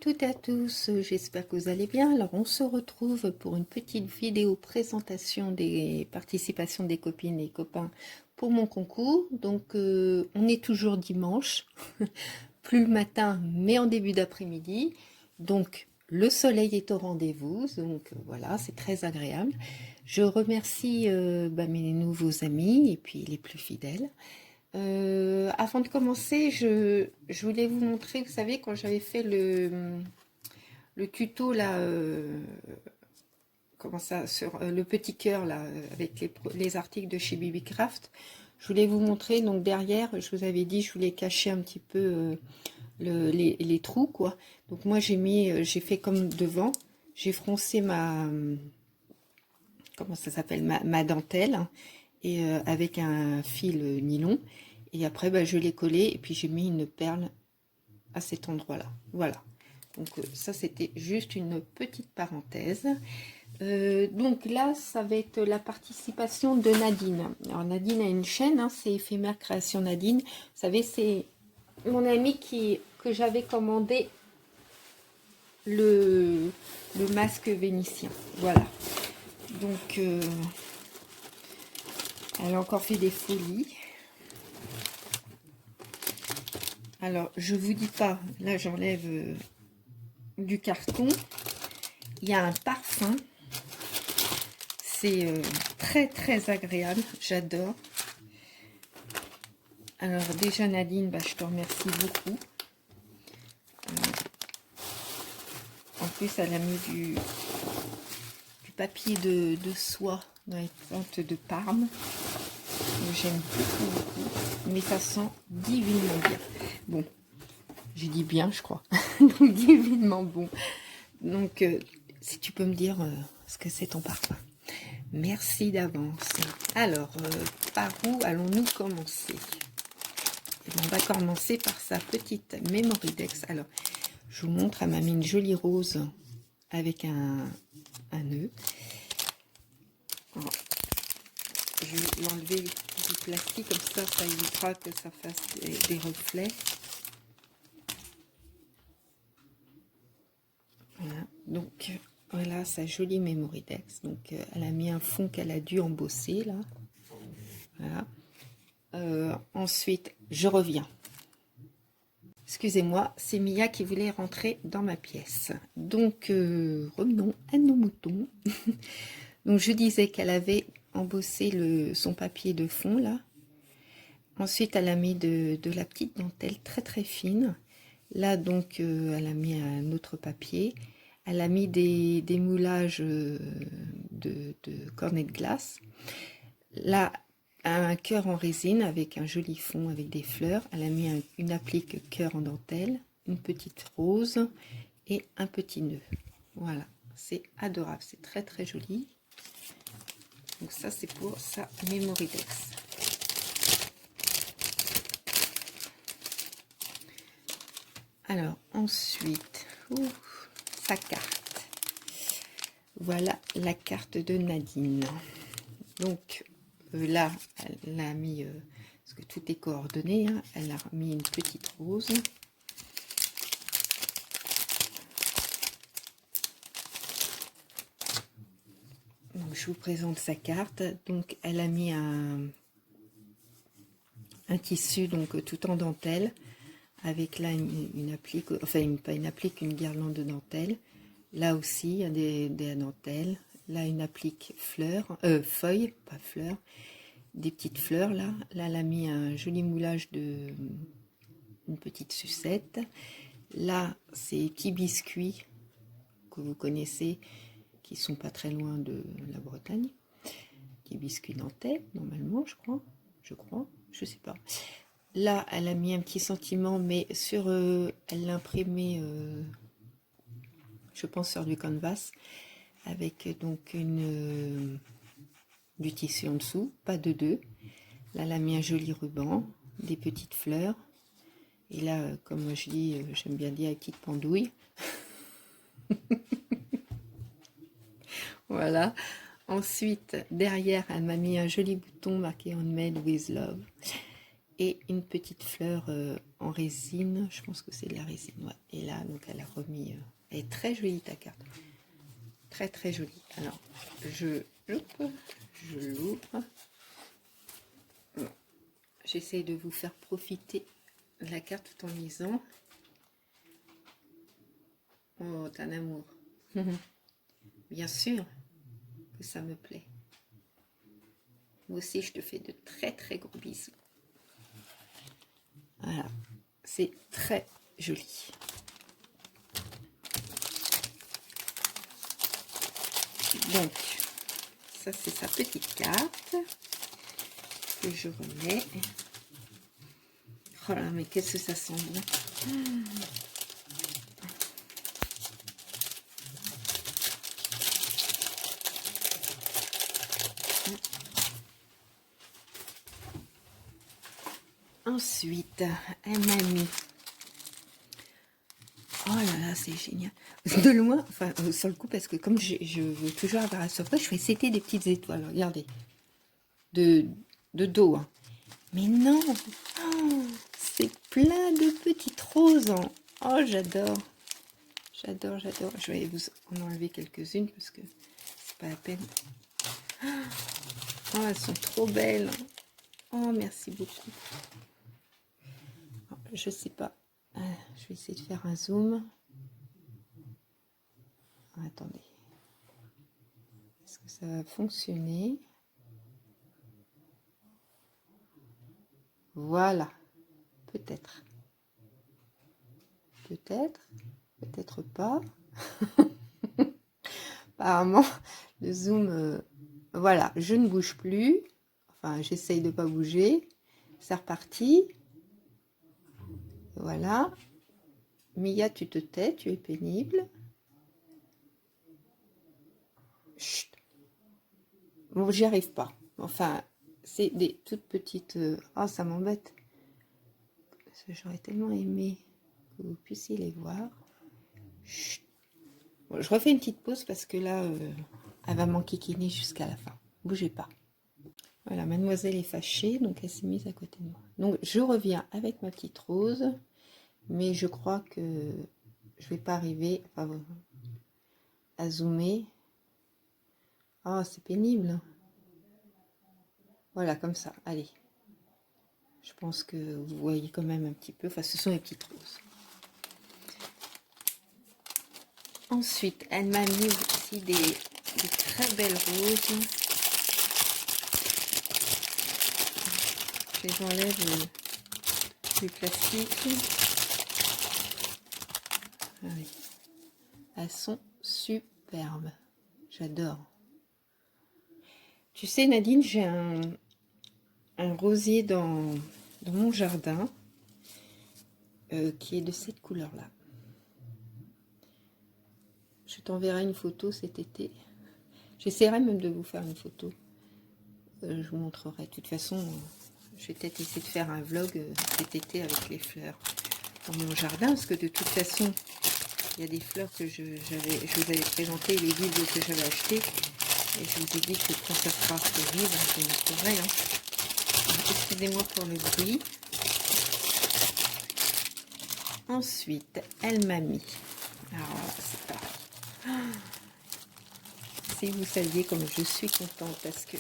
toutes et à tous, j'espère que vous allez bien. Alors on se retrouve pour une petite vidéo présentation des participations des copines et copains pour mon concours. Donc on est toujours dimanche, plus le matin mais en début d'après-midi. Donc le soleil est au rendez-vous, donc voilà, c'est très agréable. Je remercie mes nouveaux amis et puis les plus fidèles. Avant de commencer, je voulais vous montrer, vous savez, quand j'avais fait le tuto là, comment ça, sur le petit cœur là, avec les articles de chez Bibicraft, je voulais vous montrer, donc derrière, je vous avais dit, je voulais cacher un petit peu les trous, quoi. Donc moi j'ai fait comme devant, j'ai froncé comment ça s'appelle, ma dentelle, hein, et avec un fil nylon. Et après, je l'ai collé et puis j'ai mis une perle à cet endroit-là. Voilà. Donc ça, c'était juste une petite parenthèse. Donc là, ça va être la participation de Nadine. Alors Nadine a une chaîne, hein, c'est Éphémère Création Nadine. Vous savez, c'est mon amie que j'avais commandé le masque vénitien. Voilà. Donc, elle a encore fait des folies. Alors, je vous dis pas, là j'enlève du carton. Il y a un parfum. C'est très très agréable, j'adore. Alors déjà Nadine, je te remercie beaucoup. En plus, elle a mis du papier de soie dans les plantes de Parme. J'aime beaucoup, beaucoup. Mais ça sent divinement bien. Bon, j'ai dit bien, je crois. Donc divinement bon. Donc, si tu peux me dire ce que c'est ton parfum. Merci d'avance. Alors, par où allons-nous commencer? On va commencer par sa petite Mémoridex. Alors, je vous montre, elle m'a mis une jolie rose avec un nœud. Alors, je vais l'enlever du plastique, comme ça évitera que ça fasse des reflets. Voilà, donc voilà sa jolie Mémoridex. Donc elle a mis un fond qu'elle a dû embosser là. Voilà. Ensuite, je reviens. Excusez-moi, c'est Mia qui voulait rentrer dans ma pièce. Donc, revenons à nos moutons. Donc, je disais qu'elle avait embossé son papier de fond, là. Ensuite, elle a mis de la petite dentelle très, très fine. Là, donc, elle a mis un autre papier. Elle a mis des moulages de cornets de glace. Là, un cœur en résine avec un joli fond avec des fleurs. Elle a mis une applique cœur en dentelle, une petite rose et un petit nœud. Voilà, c'est adorable, c'est très très joli. Donc ça, c'est pour sa Mémoridex. Alors ensuite, sa carte. Voilà la carte de Nadine. Donc là, elle a mis, parce que tout est coordonné, hein, elle a mis une petite rose. Donc, je vous présente sa carte. Donc, elle a mis un tissu donc tout en dentelle, avec là une applique, enfin pas une applique, une guirlande de dentelle. Là aussi, il y a des dentelles. Là, une applique fleurs, feuilles, pas fleurs. Des petites fleurs là. Là, elle a mis un joli moulage une petite sucette. Là, ces petits biscuits que vous connaissez, qui sont pas très loin de la Bretagne. Petits biscuits nantais, normalement, je crois, je sais pas. Là, elle a mis un petit sentiment, mais sur, elle l'a imprimé, je pense, sur du canvas, avec donc du tissu en dessous, pas de deux. Là, elle a mis un joli ruban, des petites fleurs. Et là, comme je dis, j'aime bien dire, une petite pendouille. Voilà. Ensuite, derrière, elle m'a mis un joli bouton marqué Handmade with Love. Et une petite fleur en résine. Je pense que c'est de la résine. Ouais. Et là, donc elle a remis... elle est très jolie ta carte. Très très jolie. Alors, je l'ouvre. J'essaye de vous faire profiter de la carte tout en lisant. Oh, t'es un amour. Bien sûr que ça me plaît. Moi aussi, je te fais de très très gros bisous. Voilà, c'est très joli. Donc, ça c'est sa petite carte que je remets. Oh là, mais qu'est-ce que ça sent bon. Ensuite, elle m'a mis... Oh là là, c'est génial. De loin, enfin, sur le coup, parce que comme je veux toujours avoir la surprise, je fais c'était des petites étoiles. Regardez. De dos. Hein. Mais non. Oh, c'est plein de petites roses. Oh, j'adore. J'adore, j'adore. Je vais vous en enlever quelques-unes parce que c'est pas la peine. Oh, elles sont trop belles. Oh, merci beaucoup. Je sais pas. Je vais essayer de faire un zoom. Attendez. Est-ce que ça va fonctionner? Voilà. Peut-être. Peut-être. Peut-être pas. Apparemment, le zoom... voilà, je ne bouge plus. Enfin, j'essaye de ne pas bouger. C'est reparti. Voilà. Mia, tu te tais, tu es pénible. Chut. Bon, j'y arrive pas. Enfin, c'est des toutes petites... oh, ça m'embête. J'aurais tellement aimé que vous puissiez les voir. Chut. Bon, je refais une petite pause parce que là, elle va m'enquiquiner jusqu'à la fin. Bougez pas. Voilà, mademoiselle est fâchée, donc elle s'est mise à côté de moi. Donc, je reviens avec ma petite rose. Mais je crois que je vais pas arriver à zoomer. Ah, c'est pénible. Voilà, comme ça. Allez. Je pense que vous voyez quand même un petit peu. Enfin, ce sont les petites roses. Ensuite, elle m'a mis aussi des très belles roses. Je les enlève du plastique. Ah oui. Elles sont superbes. J'adore. Tu sais, Nadine, j'ai un rosier dans mon jardin qui est de cette couleur-là. Je t'enverrai une photo cet été. J'essaierai même de vous faire une photo. Je vous montrerai. De toute façon, je vais peut-être essayer de faire un vlog cet été avec les fleurs dans mon jardin. Parce que de toute façon, il y a des fleurs que je vous avais présenté, les livres que j'avais achetés. Et je vous ai dit que quand ça sera fleuri, ben, je les montrerai. Hein. Excusez-moi pour le bruit. Ensuite, elle m'a mis. Alors, c'est pareil. Si vous saviez comme je suis contente, parce que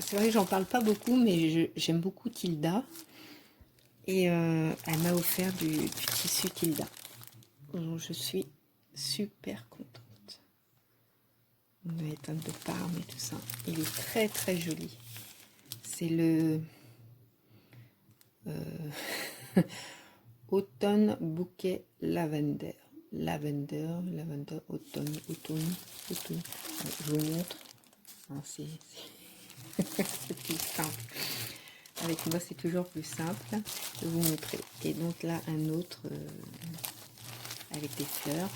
c'est vrai que j'en parle pas beaucoup, mais j'aime beaucoup Tilda. Et elle m'a offert du tissu Tilda. Donc je suis super contente. On va éteindre de Parme et tout ça. Il est très très joli. C'est le automne bouquet lavender. Lavender, automne. Je vous montre. C'est plus simple. Avec moi, c'est toujours plus simple de vous montrer. Et donc là, un autre avec des fleurs.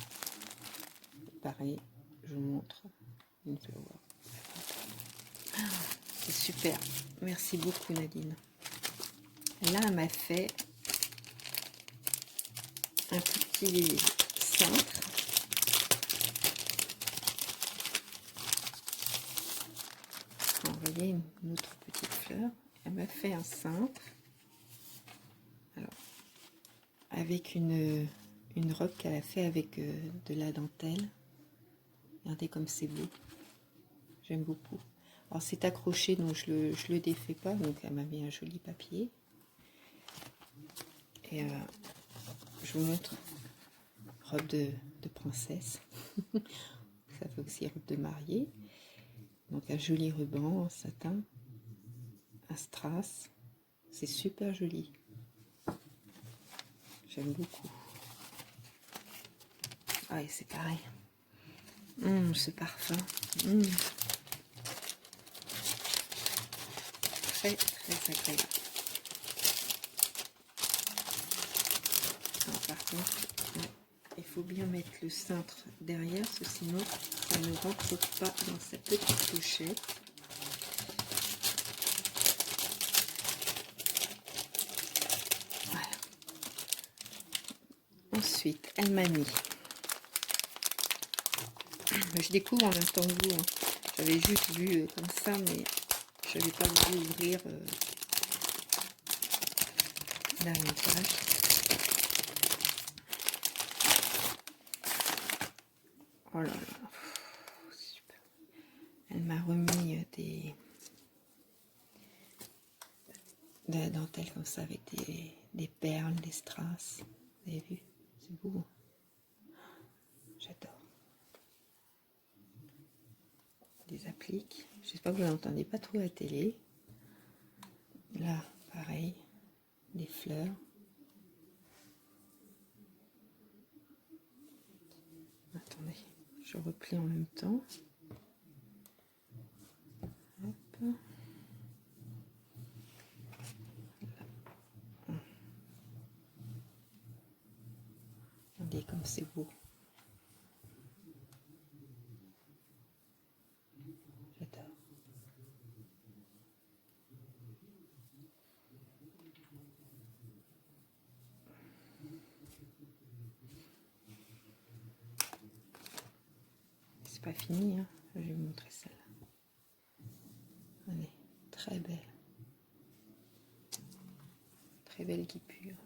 Pareil, je vous montre une fleur. C'est super. Merci beaucoup, Nadine. Là, elle m'a fait un tout petit cintre. Vous voyez, une autre petite fleur. Elle m'a fait un cintre. Alors, avec une robe qu'elle a fait avec de la dentelle. Regardez comme c'est beau. J'aime beaucoup. Alors c'est accroché, donc je le défais pas. Donc elle m'a mis un joli papier. Et je vous montre. Robe de princesse. Ça fait aussi robe de mariée. Donc un joli ruban en satin. Un strass. C'est super joli. J'aime beaucoup. Ah, et c'est pareil. Ce parfum. Très, très agréable. Alors, par contre, ouais, il faut bien mettre le cintre derrière, parce que sinon, ça ne rentre pas dans sa petite pochette. Voilà. Ensuite, elle m'a mis. Je découvre en même temps que vous. Hein. J'avais juste vu comme ça, mais je n'avais pas voulu ouvrir la page. Oh là là, super. Elle m'a remis de la dentelle comme ça avec des perles, des strass. Vous avez vu? C'est beau. J'adore. Des appliques. J'espère que vous n'entendez pas trop la télé. Là, pareil. Des fleurs. Attendez, je replie en même temps. Hop. Regardez comme c'est beau. J'adore. C'est pas fini, hein. Je vais vous montrer celle-là. Allez, très belle. Très belle guipure.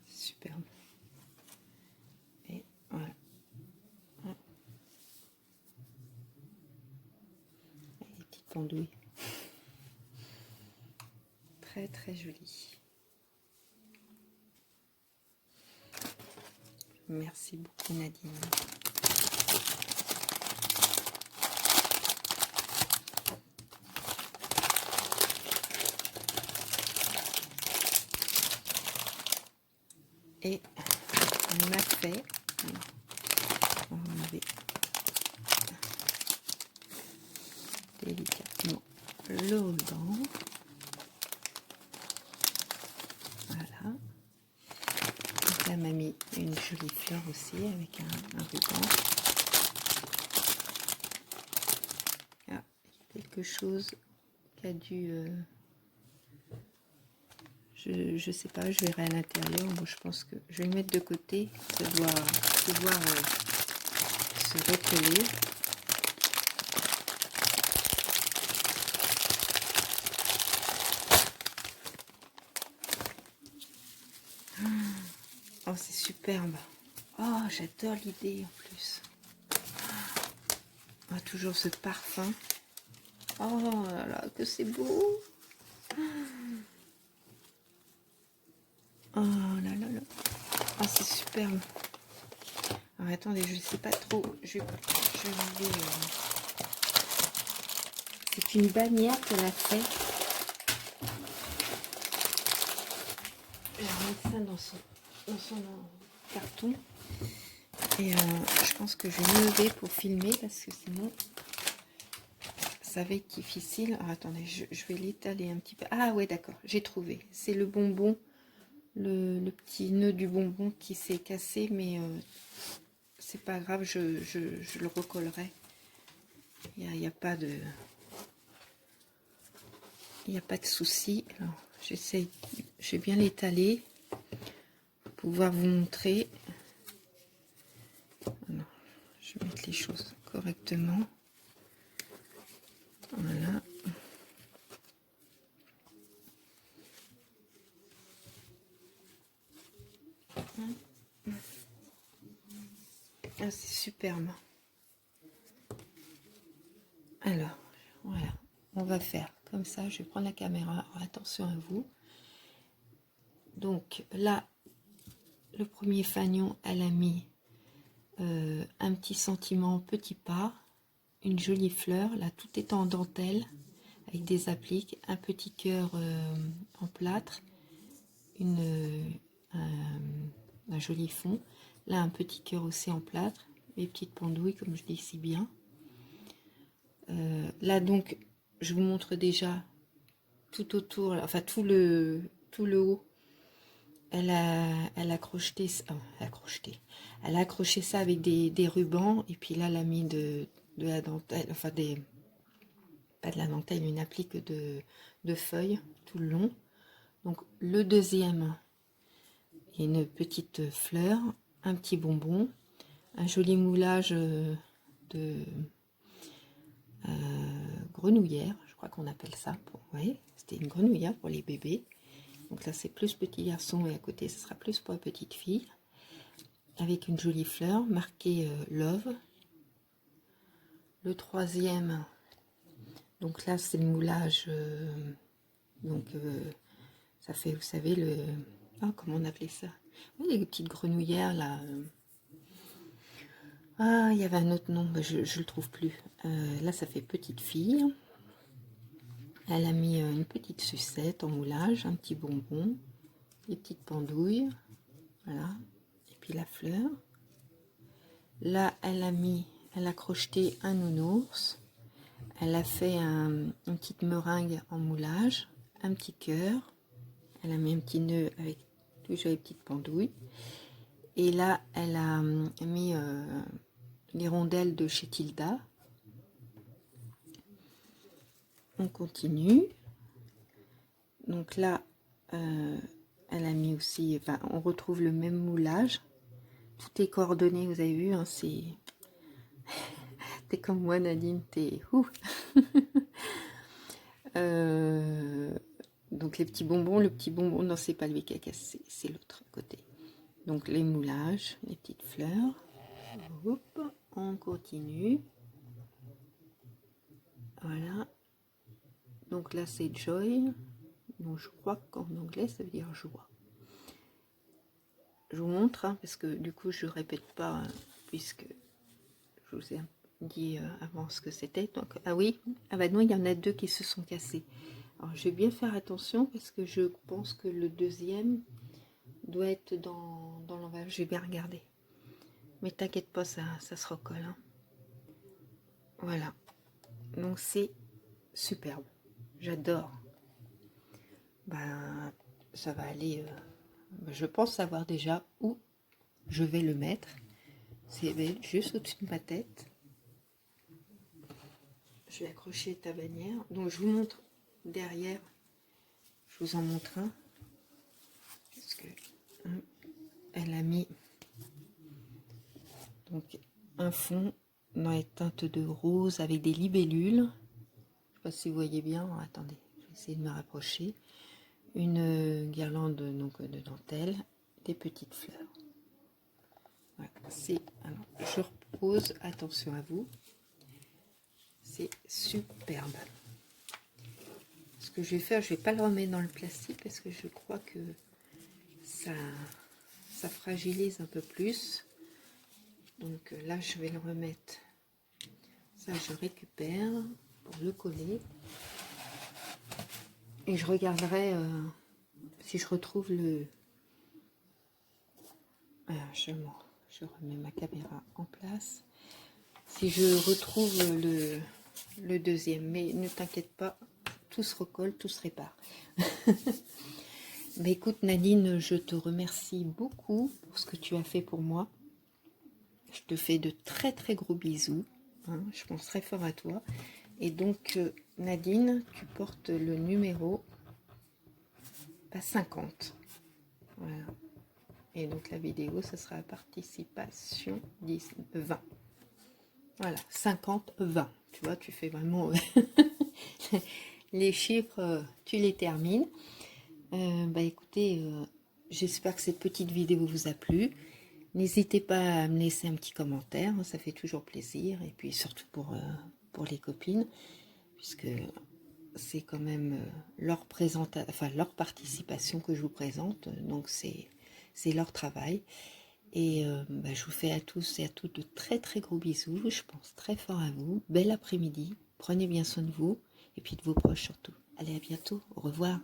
Superbe. Et voilà. Et des petites pendouilles. Très très jolie. Merci beaucoup Nadine. Et on m'a fait, on avait délicatement le ruban. Voilà. Donc là, m'a mis une jolie fleur aussi avec un ruban. Ah, quelque chose qui a dû... je sais pas, je verrai à l'intérieur. Bon, je pense que je vais le mettre de côté. Ça doit pouvoir se recoller. Oh, c'est superbe. Oh, j'adore l'idée en plus. Oh, toujours ce parfum. Oh là là, que c'est beau. Oh là là là. Oh, c'est superbe. Alors, attendez, je ne sais pas trop. Je vais c'est une bannière qu'elle a fait. Je vais remettre ça dans son carton. Et je pense que je vais me lever pour filmer parce que sinon ça va être difficile. Alors, attendez, je vais l'étaler un petit peu. Ah ouais, d'accord, j'ai trouvé. C'est le bonbon, le petit nœud du bonbon qui s'est cassé, mais c'est pas grave, je le recollerai. Il n'y a pas de... Il n'y a pas de souci. Alors, j'essaye, je vais bien l'étaler pour pouvoir vous montrer. Alors, je vais mettre les choses correctement. Ah, c'est superbe. Alors, voilà. On va faire comme ça. Je vais prendre la caméra. Alors, attention à vous. Donc là, le premier fanion, elle a mis un petit sentiment petit pas, une jolie fleur. Là, tout est en dentelle avec des appliques, un petit cœur en plâtre, un joli fond. Là, un petit cœur aussi en plâtre, les petites pendouilles, comme je dis si bien. Là, donc, je vous montre déjà tout autour, enfin tout le haut. Elle a crocheté, elle a accroché ça avec des rubans, et puis là, elle a mis de la dentelle, enfin pas de la dentelle, une applique de feuilles tout le long. Donc le deuxième, il y a une petite fleur, un petit bonbon, un joli moulage de grenouillère, je crois qu'on appelle ça. Ouais, c'était une grenouillère pour les bébés. Donc là, c'est plus petit garçon, et à côté, ce sera plus pour la petite fille. Avec une jolie fleur marquée Love. Le troisième, donc là, c'est le moulage. Ça fait, vous savez, le... Ah, comment on appelait ça? Oui, les petites grenouillères, là. Ah, il y avait un autre nom, mais je ne le trouve plus. Là, ça fait petite fille. Elle a mis une petite sucette en moulage, un petit bonbon, des petites pendouilles. Voilà. Et puis la fleur. Là, elle a crocheté un nounours. Elle a fait une petite meringue en moulage, un petit cœur. Elle a mis un petit nœud avec toujours les petites pendouilles. Et là, elle a mis les rondelles de chez Tilda. On continue. Donc là, elle a mis aussi, enfin, on retrouve le même moulage. Tout est coordonné, vous avez vu, hein, c'est... T'es comme moi, Nadine, t'es... Donc les petits bonbons, le petit bonbon, non, c'est pas lui qui a cassé, c'est l'autre côté. Donc les moulages, les petites fleurs. Hop, on continue. Voilà. Donc là, c'est Joy. Donc je crois qu'en anglais, ça veut dire joie. Je vous montre, hein, parce que du coup, je répète pas, hein, puisque je vous ai dit avant ce que c'était. Donc, ah oui, ah bah non, il y en a deux qui se sont cassés. Alors, je vais bien faire attention, parce que je pense que le deuxième doit être dans l'emballage. Je vais bien regarder. Mais t'inquiète pas, ça se recolle. Hein. Voilà. Donc, c'est superbe. J'adore. Ben, ça va aller... je pense savoir déjà où je vais le mettre. C'est juste au-dessus de ma tête. Je vais accrocher ta bannière. Donc je vous montre derrière. Je vous en montre un. Parce que elle a mis donc un fond dans les teintes de rose avec des libellules. Je sais pas si vous voyez bien. Oh, attendez, je vais essayer de me rapprocher. Une guirlande donc, de dentelle, des petites fleurs. Voilà, alors, je repose, attention à vous. C'est superbe. Ce que je vais faire, je vais pas le remettre dans le plastique parce que je crois que ça fragilise un peu plus. Donc là, je vais le remettre. Ça, je récupère pour le coller. Et je regarderai si je retrouve le... je remets ma caméra en place. Si je retrouve le deuxième. Mais ne t'inquiète pas, tout se recolle, tout se répare. Mais écoute Nadine, je te remercie beaucoup pour ce que tu as fait pour moi. Je te fais de très très gros bisous. Hein, je pense très fort à toi. Et donc Nadine, tu portes le numéro 50. Voilà. Et donc la vidéo, ce sera participation 20. Voilà, 50, 20. Tu vois, tu fais vraiment les chiffres, tu les termines. Bah écoutez, j'espère que cette petite vidéo vous a plu. N'hésitez pas à me laisser un petit commentaire, ça fait toujours plaisir. Et puis surtout pour les copines, puisque c'est quand même leur participation que je vous présente. Donc c'est leur travail. Et je vous fais à tous et à toutes de très très gros bisous. Je pense très fort à vous. Bel après-midi. Prenez bien soin de vous et puis de vos proches surtout. Allez, à bientôt. Au revoir.